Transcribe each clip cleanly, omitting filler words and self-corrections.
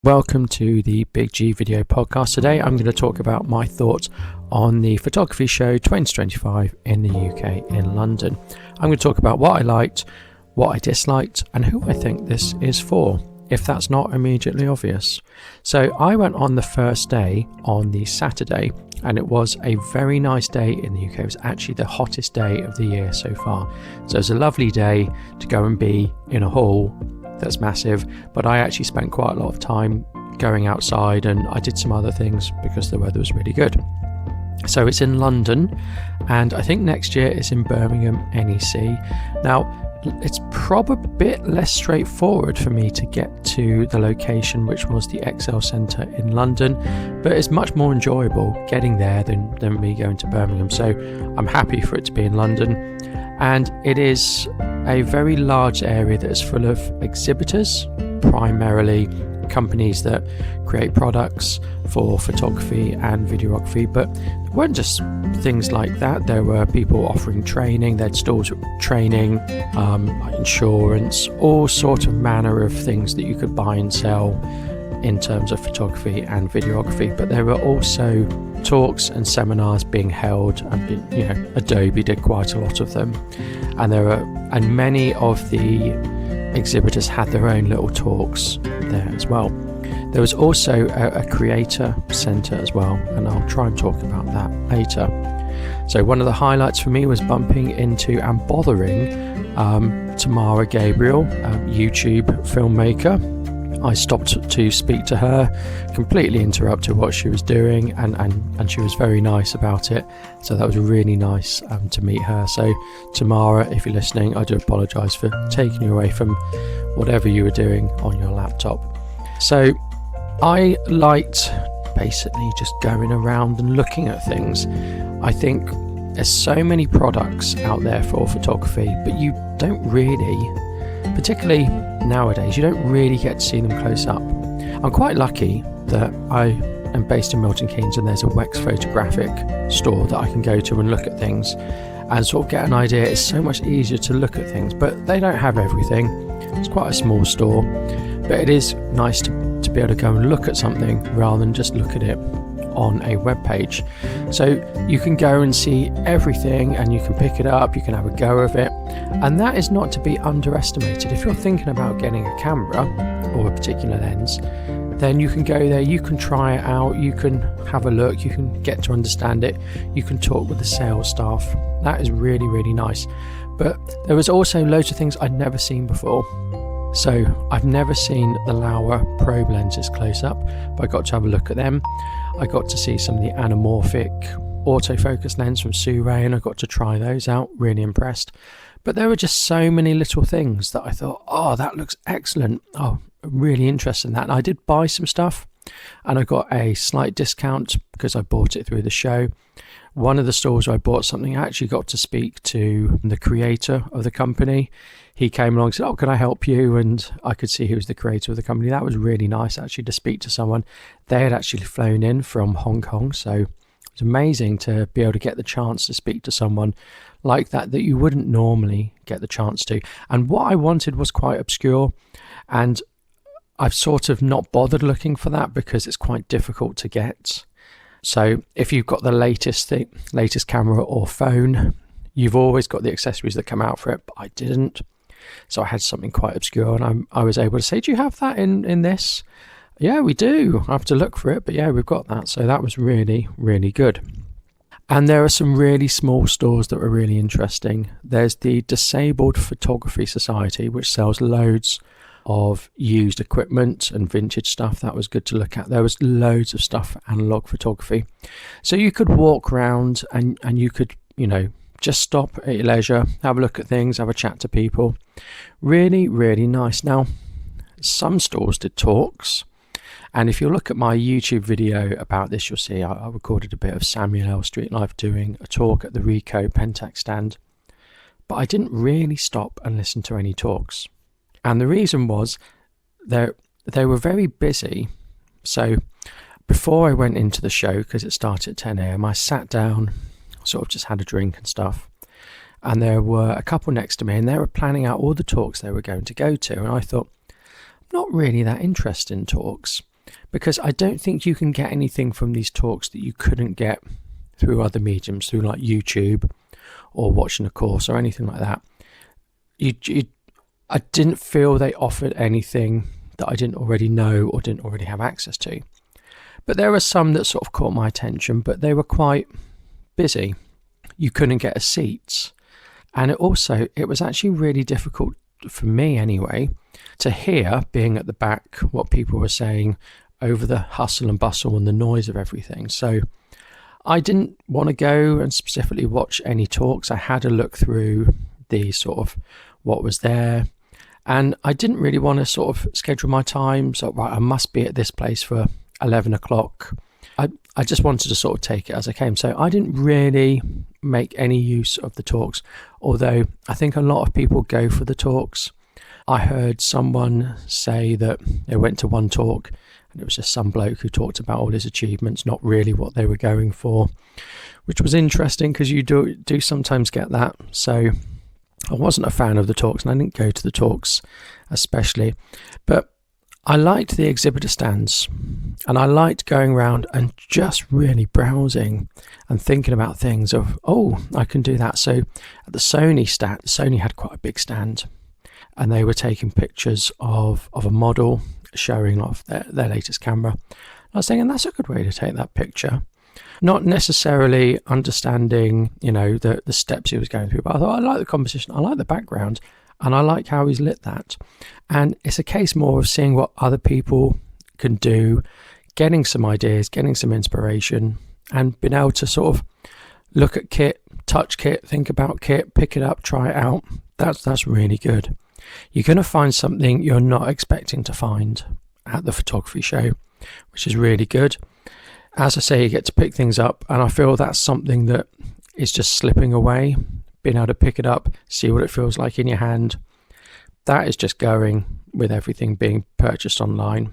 Welcome to the Big G Video Podcast. Today I'm going to talk about my thoughts on the photography show 2025 in the UK in London. I'm going to talk about what I liked, what I disliked, and who I think this is for, if that's not immediately obvious. So I went on the first day on the Saturday, and it was a very nice day in the UK. It was actually the hottest day of the year so far. So it was a lovely day to go and be in a hall that's massive, but I actually spent quite a lot of time going outside, and I did some other things because the weather was really good. So it's in London, and I think next year it's in Birmingham NEC. Now it's probably a bit less straightforward for me to get to the location, which was the XL Centre in London, but it's much more enjoyable getting there than me going to Birmingham. So I'm happy for it to be in London, and it is a very large area that is full of exhibitors, primarily companies that create products for photography and videography, but there weren't just things like that. There were people offering training, they had stalls with training, insurance, all sort of manner of things that you could buy and sell in terms of photography and videography. But there were also talks and seminars being held, and Adobe did quite a lot of them, and many of the exhibitors had their own little talks there as well. There was also a creator centre as well, and I'll try and talk about that later. So one of the highlights for me was bumping into and bothering Tamara Gabriel, YouTube filmmaker. I stopped to speak to her, completely interrupted what she was doing, and she was very nice about it. So that was really nice to meet her. So Tamara, if you're listening, I do apologise for taking you away from whatever you were doing on your laptop. So I liked basically just going around and looking at things. I think there's so many products out there for photography, but you don't really, particularly nowadays, you don't really get to see them close up. I'm quite lucky that I am based in Milton Keynes, and there's a Wex photographic store that I can go to and look at things and sort of get an idea. It's so much easier to look at things, but they don't have everything. It's quite a small store, but it is nice to be able to go and look at something rather than just look at it on a web page. So you can go and see everything, and you can pick it up, you can have a go of it, and that is not to be underestimated. If you're thinking about getting a camera or a particular lens, then you can go there, you can try it out, you can have a look, you can get to understand it, you can talk with the sales staff. That is really, really nice. But there was also loads of things I'd never seen before. So I've never seen the Laowa probe lenses close up, but I got to have a look at them. I got to see some of the anamorphic autofocus lens from Sirui, and I got to try those out, really impressed. But there were just so many little things that I thought, oh, that looks excellent. Oh, I'm really interested in that. And I did buy some stuff, and I got a slight discount because I bought it through the show. One of the stores where I bought something, I actually got to speak to the creator of the company. He came along and said, oh, can I help you? And I could see he was the creator of the company. That was really nice, actually, to speak to someone. They had actually flown in from Hong Kong, so it's amazing to be able to get the chance to speak to someone like that you wouldn't normally get the chance to. And what I wanted was quite obscure, and I've sort of not bothered looking for that because it's quite difficult to get. So if you've got the latest camera or phone, you've always got the accessories that come out for it, but I didn't. So I had something quite obscure, and I was able to say, do you have that in this? Yeah, we do. I have to look for it, but yeah, we've got that. So that was really, really good. And there are some really small stores that were really interesting. There's the Disabled Photography Society, which sells loads of used equipment and vintage stuff. That was good to look at. There was loads of stuff for analog photography. So you could walk around and you could, just stop at your leisure, have a look at things, have a chat to people. Really, really nice. Now, some stores did talks. And if you look at my YouTube video about this, you'll see I recorded a bit of Samuel L. Street Life doing a talk at the Ricoh Pentax stand. But I didn't really stop and listen to any talks. And the reason was they were very busy. So before I went into the show, because it started at 10 a.m, I sat down, sort of just had a drink and stuff. And there were a couple next to me, and they were planning out all the talks they were going to go to. And I thought, I'm not really that interested in talks. because I don't think you can get anything from these talks that you couldn't get through other mediums, through like YouTube or watching a course or anything like that. I didn't feel they offered anything that I didn't already know or didn't already have access to. But there were some that sort of caught my attention, but they were quite busy. You couldn't get a seat. And it was actually really difficult for me anyway to hear, being at the back, what people were saying over the hustle and bustle and the noise of everything. So I didn't want to go and specifically watch any talks. I had a look through the sort of what was there, and I didn't really want to sort of schedule my time. So, right, I must be at this place for 11 o'clock. I just wanted to sort of take it as I came. So I didn't really make any use of the talks, although I think a lot of people go for the talks. I heard someone say that they went to one talk and it was just some bloke who talked about all his achievements, not really what they were going for, which was interesting because you do sometimes get that. So I wasn't a fan of the talks, and I didn't go to the talks especially, but I liked the exhibitor stands, and I liked going around and just really browsing and thinking about things of, oh, I can do that. So at the Sony had quite a big stand, and they were taking pictures of a model showing off their latest camera. I was thinking that's a good way to take that picture. Not necessarily understanding, the steps he was going through, but I thought I like the composition, I like the background, and I like how he's lit that. And it's a case more of seeing what other people can do, getting some ideas, getting some inspiration, and being able to sort of look at kit, touch kit, think about kit, pick it up, try it out. That's really good. You're going to find something you're not expecting to find at the photography show, which is really good. As I say, you get to pick things up, and I feel that's something that is just slipping away. Being able to pick it up, see what it feels like in your hand, that is just going with everything being purchased online.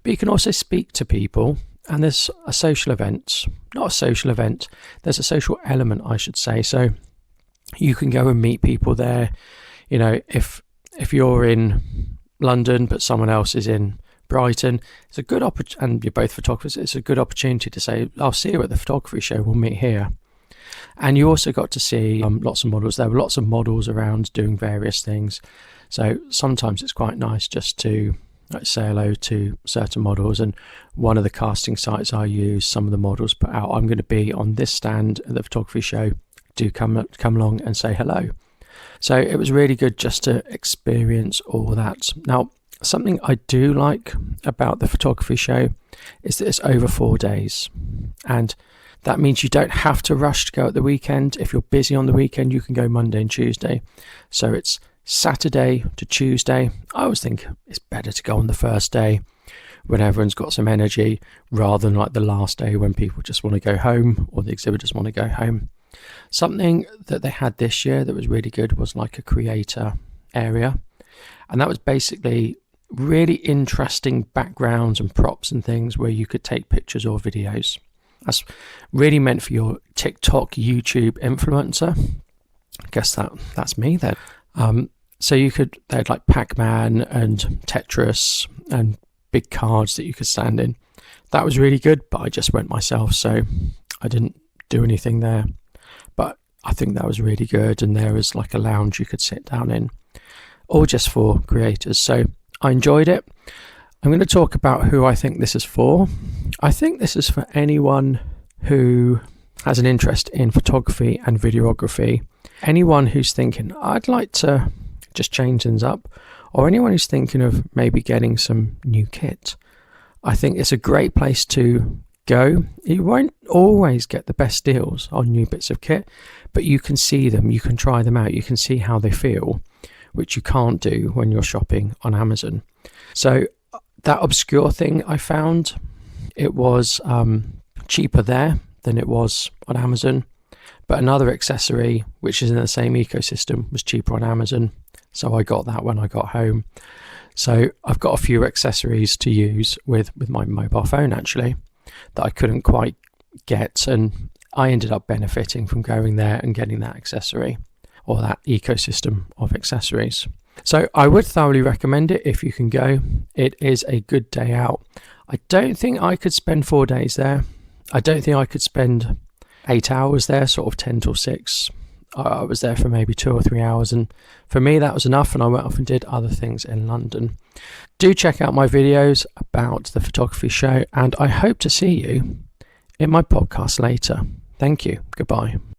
But you can also speak to people, and there's a social event, not a social event, there's a social element, I should say. So you can go and meet people there. If you're in London but someone else is in Brighton, it's a good opportunity, and you're both photographers, it's a good opportunity to say, I'll see you at the photography show, we'll meet here. And you also got to see lots of models. There were lots of models around doing various things. So sometimes it's quite nice just to say hello to certain models. And one of the casting sites I use, some of the models put out, I'm going to be on this stand at the photography show. Do come along and say hello. So it was really good just to experience all that. Now, something I do like about the photography show is that it's over 4 days. And that means you don't have to rush to go at the weekend. If you're busy on the weekend, you can go Monday and Tuesday. So it's Saturday to Tuesday. I always think it's better to go on the first day when everyone's got some energy, rather than like the last day when people just want to go home or the exhibitors want to go home. Something that they had this year that was really good was like a creator area. And that was basically really interesting backgrounds and props and things where you could take pictures or videos. That's really meant for your TikTok, YouTube influencer. I guess that's me then. So they had like Pac-Man and Tetris and big cards that you could stand in. That was really good, but I just went myself, so I didn't do anything there. But I think that was really good, and there was like a lounge you could sit down in, all just for creators. So I enjoyed it. I'm going to talk about who I think this is for. I think this is for anyone who has an interest in photography and videography, anyone who's thinking, I'd like to just change things up, or anyone who's thinking of maybe getting some new kit. I think it's a great place to go. You won't always get the best deals on new bits of kit, but you can see them, you can try them out, you can see how they feel, which you can't do when you're shopping on Amazon. So that obscure thing I found, it was cheaper there than it was on Amazon, but another accessory which is in the same ecosystem was cheaper on Amazon, so I got that when I got home. So I've got a few accessories to use with my mobile phone actually that I couldn't quite get, and I ended up benefiting from going there and getting that accessory or that ecosystem of accessories. So I would thoroughly recommend it if you can go. It is a good day out. I don't think I could spend 4 days there. I don't think I could spend 8 hours there, sort of 10 till 6. I was there for maybe 2 or 3 hours, and for me that was enough, and I went off and did other things in London. Do check out my videos about the photography show, and I hope to see you in my podcast later. Thank you. Goodbye.